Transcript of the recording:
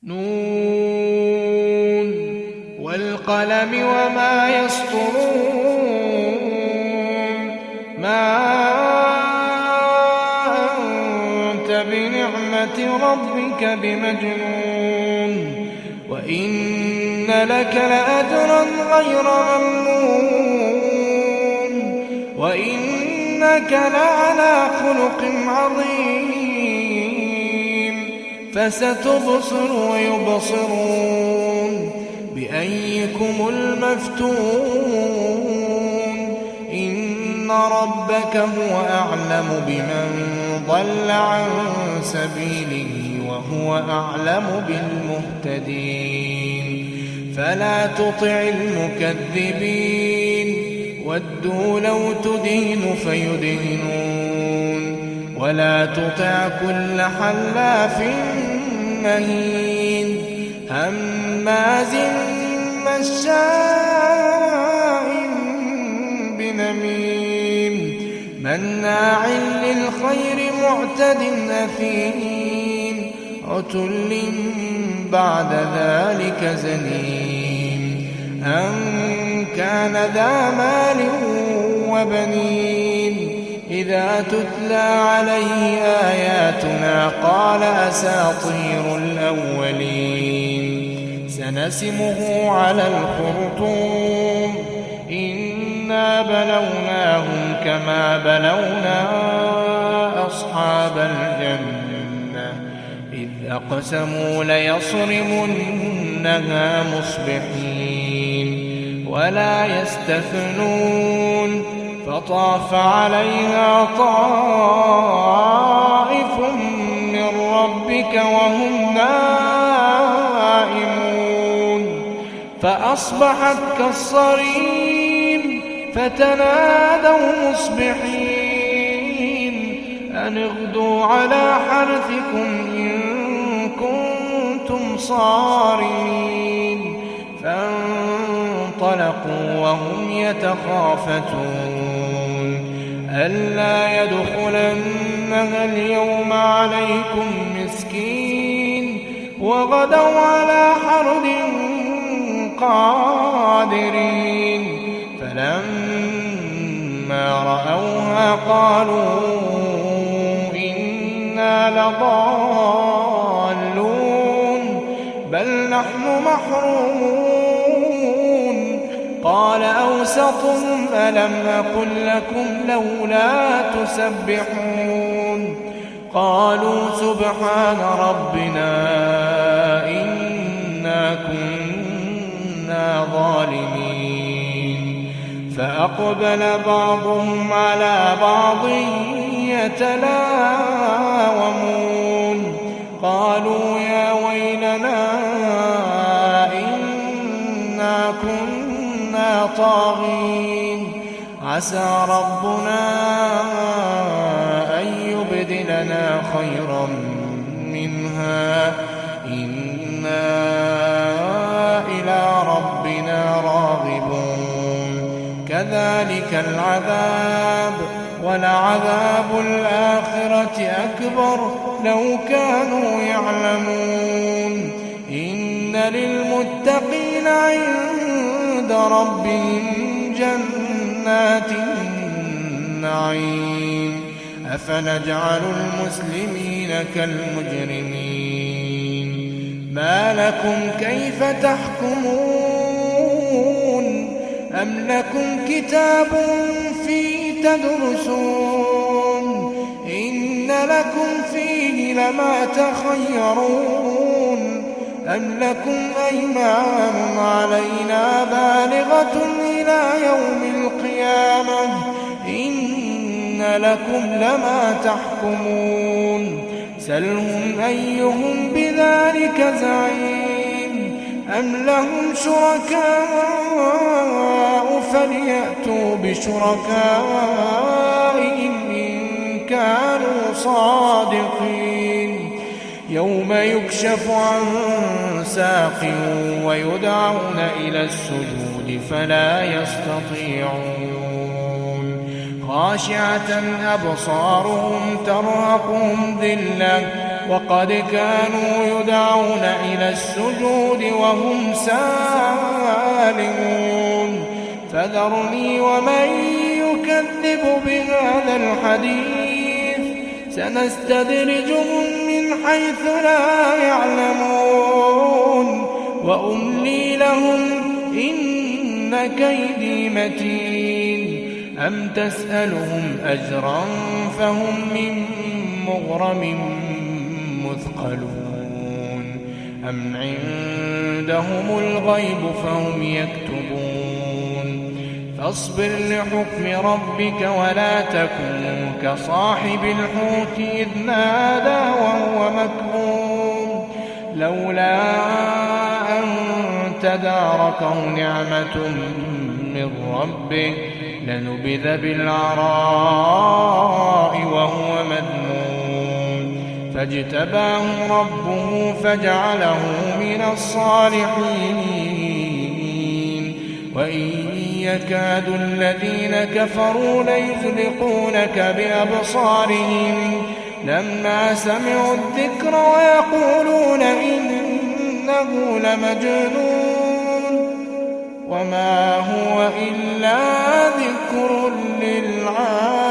نون والقلم وما يسطرون ما أنت بنعمة ربك بمجنون وإن لك لأجرا غير ممنون وإنك لعلى خلق عظيم فستبصر ويبصرون بأيكم المفتون إن ربك هو أعلم بمن ضل عن سبيله وهو أعلم بالمهتدين فلا تطع المكذبين ودوا لو تدين فيدهنون ولا تطع كل حلاف مهين هماز مشاء بنميم مناع للخير معتد أثيم عتل بعد ذلك زنيم أن كان ذا مال وبنين إذا تتلى عليه آياتنا قال أساطير الأولين سنسمه على الخرطوم إنا بلوناهم كما بلونا أصحاب الجنة إذ أقسموا ليصرمنها مصبحين ولا يستثنون فطاف عليها طائف من ربك وهم نائمون فأصبحت كالصريم فتنادوا مصبحين أن اغدوا على حرثكم إن كنتم صارمين فانطلقوا وهم يتخافتون ألا يدخلنها اليوم عليكم مسكين وغدوا على حرد قادرين فلما رأوها قالوا إنا لضالون بل نحن محرومون قال أوسطهم ألم أقل لكم لولا تسبحون قالوا سبحان ربنا إنا كنا ظالمين فأقبل بعضهم على بعض يتلاومون قالوا يا ويلنا إنا كنا طاغين عسى ربنا أن يبدلنا خيرا منها إنا إلى ربنا راغبون كذلك العذاب ولعذاب الآخرة أكبر لو كانوا يعلمون إن للمتقين عند ربهم جنات النعيم أفنجعل المسلمين كالمجرمين ما لكم كيف تحكمون أم لكم كتاب فيه تدرسون إن لكم فيه لما تخيرون أم لكم أيمان علينا بالغة إلى يوم القيامة إن لكم لما تحكمون سلهم أيهم بذلك زعيم أم لهم شركاء فليأتوا بشركائهم إن كانوا صادقين يوم يكشف عن ساق ويدعون إلى السجود فلا يستطيعون خاشعة أبصارهم ترهقهم ذلة وقد كانوا يدعون إلى السجود وهم سالمون فذرني ومن يكذب بهذا الحديث سنستدرجهم من حيث لا يعلمون وأملي لهم إن كيدي متين أم تسألهم أجرا فهم من مغرم مثقلون أم عندهم الغيب فهم يكتبون فاصبر لحكم ربك ولا تكن كصاحب الحوت إذ نادى وهو مكظوم لولا أن تداركه نعمة من ربه لنبذ بالعراء وهو مذموم فاجتباه ربه فجعله من الصالحين وإن يكاد الذين كفروا ليزلقونك بأبصارهم لما سمعوا الذكر ويقولون إنه لمجنون وما هو إلا ذكر للعالمين.